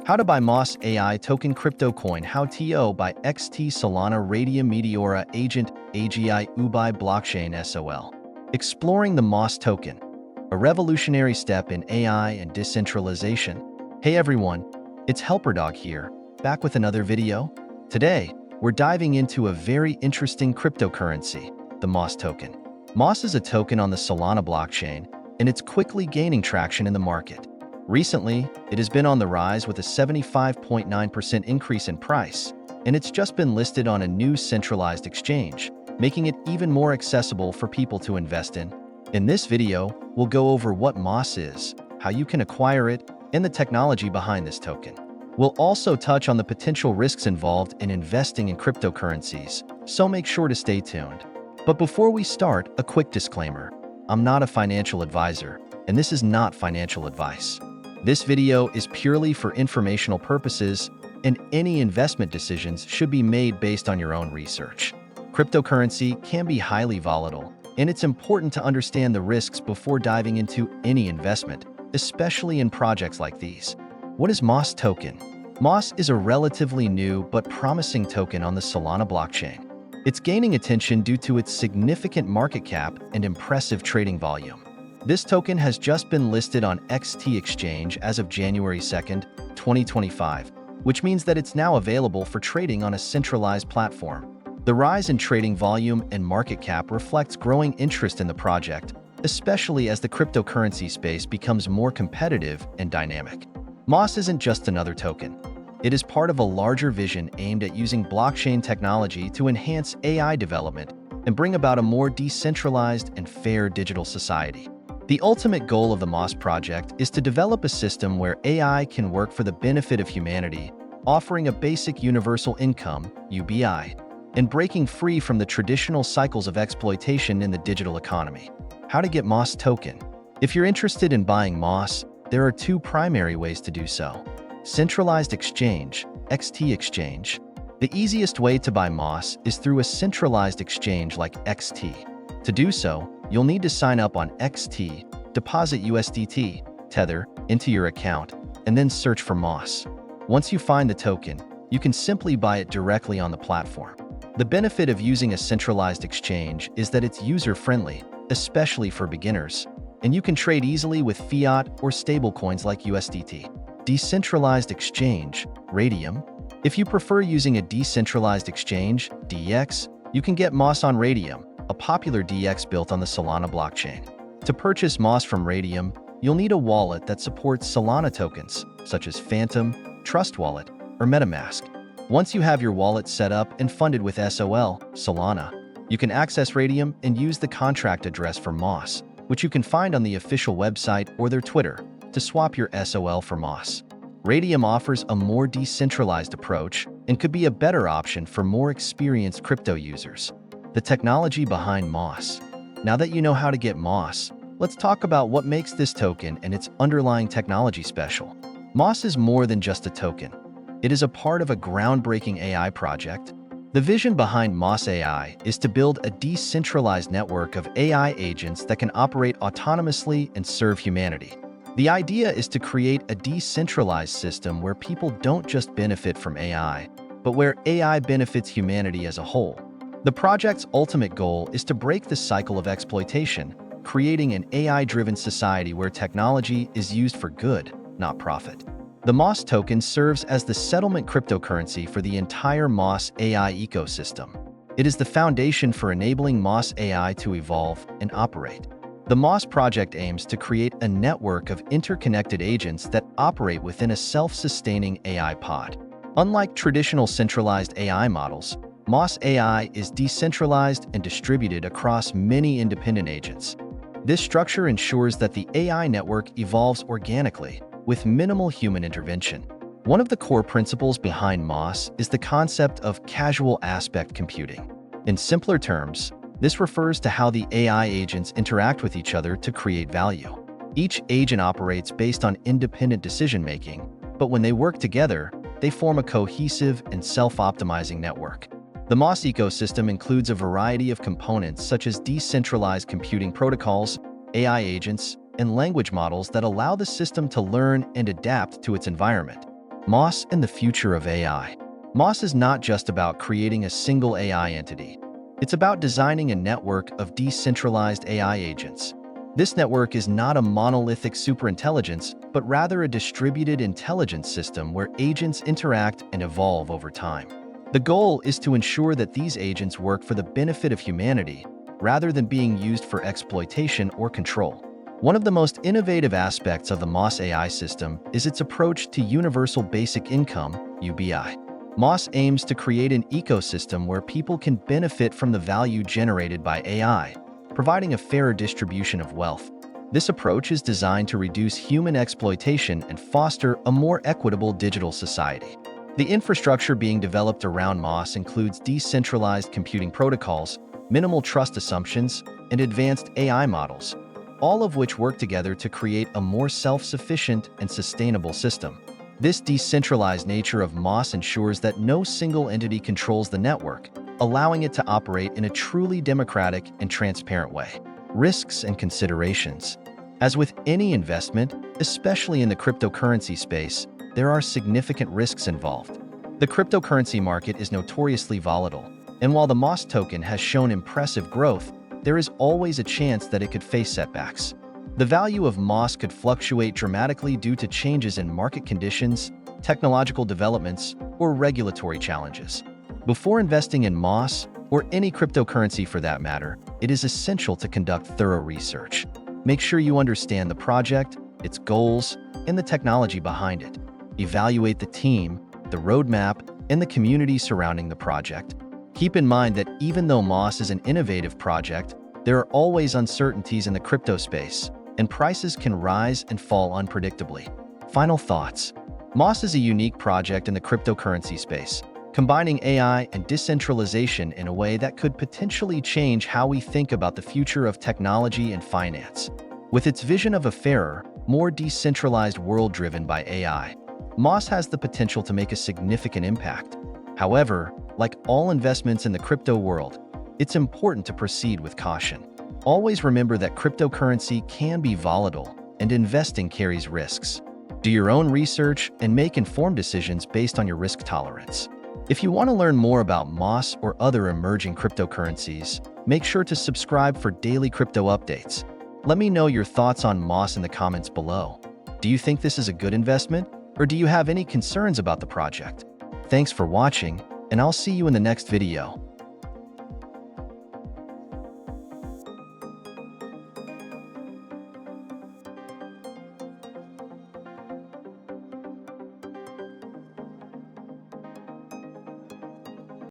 How to buy MOS AI token crypto coin How to by XT Solana Raydium Meteora Agent AGI UBAI Blockchain SOL. Exploring the MOS token, a revolutionary step in AI and decentralization. Hey everyone, it's HelperDog here, back with another video. Today, we're diving into a very interesting cryptocurrency, the MOS token. MOS is a token on the Solana blockchain, and it's quickly gaining traction in the market. Recently, it has been on the rise with a 75.9% increase in price, and it's just been listed on a new centralized exchange, making it even more accessible for people to invest in. In this video, we'll go over what MOS is, how you can acquire it, and the technology behind this token. We'll also touch on the potential risks involved in investing in cryptocurrencies, so make sure to stay tuned. But before we start, a quick disclaimer. I'm not a financial advisor, and this is not financial advice. This video is purely for informational purposes, and any investment decisions should be made based on your own research. Cryptocurrency can be highly volatile, and it's important to understand the risks before diving into any investment, especially in projects like these. What is MOS token? MOS is a relatively new but promising token on the Solana blockchain. It's gaining attention due to its significant market cap and impressive trading volume. This token has just been listed on XT Exchange as of January 2nd, 2025, which means that it's now available for trading on a centralized platform. The rise in trading volume and market cap reflects growing interest in the project, especially as the cryptocurrency space becomes more competitive and dynamic. MOS isn't just another token. It is part of a larger vision aimed at using blockchain technology to enhance AI development and bring about a more decentralized and fair digital society. The ultimate goal of the MOS project is to develop a system where AI can work for the benefit of humanity, offering a basic universal income, UBI, and breaking free from the traditional cycles of exploitation in the digital economy. How to get MOS token? If you're interested in buying MOS, there are two primary ways to do so. Centralized exchange, XT Exchange. The easiest way to buy MOS is through a centralized exchange like XT. To do so, you'll need to sign up on XT, deposit USDT, Tether, into your account, and then search for MOS. Once you find the token, you can simply buy it directly on the platform. The benefit of using a centralized exchange is that it's user-friendly, especially for beginners, and you can trade easily with fiat or stablecoins like USDT. Decentralized exchange, Raydium. If you prefer using a decentralized exchange, DEX, you can get MOS on Raydium, a popular DEX built on the Solana blockchain. To purchase MOS from Raydium, you'll need a wallet that supports Solana tokens, such as Phantom, Trust Wallet, or MetaMask. Once you have your wallet set up and funded with SOL, Solana, you can access Raydium and use the contract address for MOS, which you can find on the official website or their Twitter, to swap your SOL for MOS. Raydium offers a more decentralized approach and could be a better option for more experienced crypto users. The technology behind MOS. Now that you know how to get MOS, let's talk about what makes this token and its underlying technology special. MOS is more than just a token. It is a part of a groundbreaking AI project. The vision behind MOS AI is to build a decentralized network of AI agents that can operate autonomously and serve humanity. The idea is to create a decentralized system where people don't just benefit from AI, but where AI benefits humanity as a whole. The project's ultimate goal is to break the cycle of exploitation, creating an AI-driven society where technology is used for good, not profit. The MOS token serves as the settlement cryptocurrency for the entire MOS AI ecosystem. It is the foundation for enabling MOS AI to evolve and operate. The MOS project aims to create a network of interconnected agents that operate within a self-sustaining AI pod. Unlike traditional centralized AI models, MOS AI is decentralized and distributed across many independent agents. This structure ensures that the AI network evolves organically, with minimal human intervention. One of the core principles behind MOS is the concept of casual aspect computing. In simpler terms, this refers to how the AI agents interact with each other to create value. Each agent operates based on independent decision-making, but when they work together, they form a cohesive and self-optimizing network. The MOS ecosystem includes a variety of components such as decentralized computing protocols, AI agents, and language models that allow the system to learn and adapt to its environment. Moss and the future of AI. Moss is not just about creating a single AI entity. It's about designing a network of decentralized AI agents. This network is not a monolithic superintelligence, but rather a distributed intelligence system where agents interact and evolve over time. The goal is to ensure that these agents work for the benefit of humanity, rather than being used for exploitation or control. One of the most innovative aspects of the Moss AI system is its approach to Universal Basic Income, UBI. Moss aims to create an ecosystem where people can benefit from the value generated by AI, providing a fairer distribution of wealth. This approach is designed to reduce human exploitation and foster a more equitable digital society. The infrastructure being developed around Moss includes decentralized computing protocols, minimal trust assumptions, and advanced AI models, all of which work together to create a more self-sufficient and sustainable system. This decentralized nature of Moss ensures that no single entity controls the network, allowing it to operate in a truly democratic and transparent way. Risks and considerations. As with any investment, especially in the cryptocurrency space, there are significant risks involved. The cryptocurrency market is notoriously volatile, and while the Moss token has shown impressive growth, there is always a chance that it could face setbacks. The value of Moss could fluctuate dramatically due to changes in market conditions, technological developments, or regulatory challenges. Before investing in Moss, or any cryptocurrency for that matter, it is essential to conduct thorough research. Make sure you understand the project, its goals, and the technology behind it. Evaluate the team, the roadmap, and the community surrounding the project. Keep in mind that even though Moss is an innovative project, there are always uncertainties in the crypto space, and prices can rise and fall unpredictably. Final thoughts. Moss is a unique project in the cryptocurrency space, combining AI and decentralization in a way that could potentially change how we think about the future of technology and finance. With its vision of a fairer, more decentralized world driven by AI, Moss has the potential to make a significant impact. However, like all investments in the crypto world, it's important to proceed with caution. Always remember that cryptocurrency can be volatile, and investing carries risks. Do your own research and make informed decisions based on your risk tolerance. If you want to learn more about Moss or other emerging cryptocurrencies, make sure to subscribe for daily crypto updates. Let me know your thoughts on Moss in the comments below. Do you think this is a good investment, or do you have any concerns about the project? Thanks for watching, and I'll see you in the next video.